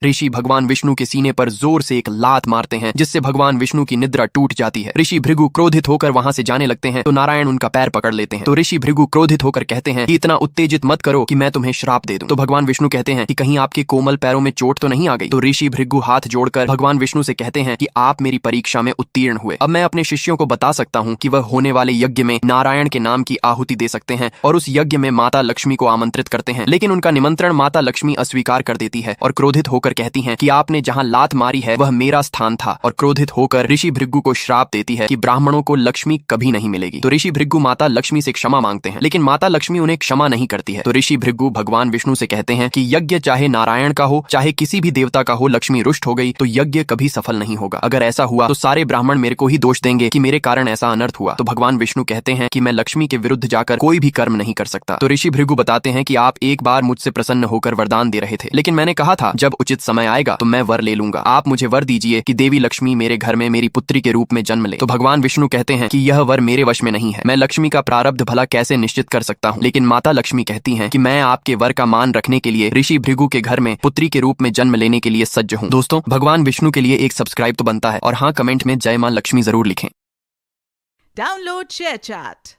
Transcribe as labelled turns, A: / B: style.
A: ऋषि भगवान विष्णु के सीने पर जोर से एक लात मारते हैं, जिससे भगवान विष्णु की निद्रा टूट जाती है। ऋषि भृगु क्रोधित होकर वहां से जाने लगते हैं तो नारायण उनका पैर पकड़ लेते हैं। तो ऋषि भृगु क्रोधित होकर कहते हैं कि इतना उत्तेजित मत करो कि मैं तुम्हें श्राप दे दूं। तो भगवान विष्णु कहते हैं कि कहीं आपके कोमल पैरों में चोट तो नहीं आ गई। तो ऋषि भृगु हाथ जोड़कर भगवान विष्णु से कहते हैं कि आप मेरी परीक्षा में उत्तीर्ण हुए, अब मैं अपने शिष्यों को बता सकता हूँ कि वह होने वाले यज्ञ में नारायण के नाम की आहुति दे सकते हैं और उस यज्ञ में माता लक्ष्मी को आमंत्रित करते हैं। लेकिन उनका निमंत्रण माता लक्ष्मी अस्वीकार कर देती है और क्रोधित होकर कहती हैं कि आपने जहां लात मारी है वह मेरा स्थान था, और क्रोधित होकर ऋषि भृगु को श्राप देती है कि ब्राह्मणों को लक्ष्मी कभी नहीं मिलेगी। तो ऋषि भृगु माता लक्ष्मी से क्षमा मांगते हैं, लेकिन माता लक्ष्मी उन्हें क्षमा नहीं करती है। तो ऋषि भृगु भगवान विष्णु से कहते हैं कि यज्ञ चाहे नारायण का हो चाहे किसी भी देवता का हो, लक्ष्मी रुष्ट हो गई तो यज्ञ कभी सफल नहीं होगा। अगर ऐसा हुआ तो सारे ब्राह्मण मेरे को ही दोष देंगे कि मेरे कारण ऐसा अनर्थ हुआ। तो भगवान विष्णु कहते हैं कि मैं लक्ष्मी के विरुद्ध जाकर कोई भी कर्म नहीं कर सकता। तो ऋषि भृगु बताते हैं कि आप एक बार मुझसे प्रसन्न होकर वरदान दे रहे थे, लेकिन मैंने कहा था जब उचित समय आएगा तो मैं वर ले लूंगा। आप मुझे वर दीजिए कि देवी लक्ष्मी मेरे घर में मेरी पुत्री के रूप में जन्म ले। तो भगवान विष्णु कहते हैं कि यह वर मेरे वश में नहीं है, मैं लक्ष्मी का प्रारब्ध भला कैसे निश्चित कर सकता हूँ। लेकिन माता लक्ष्मी कहती हैं कि मैं आपके वर का मान रखने के लिए ऋषि भृगु के घर में पुत्री के रूप में जन्म लेने के लिए सज्ज हूँ। दोस्तों, भगवान विष्णु के लिए एक सब्सक्राइब तो बनता है, और हाँ, कमेंट में जय मां लक्ष्मी जरूर लिखें।
B: Download ShareChat.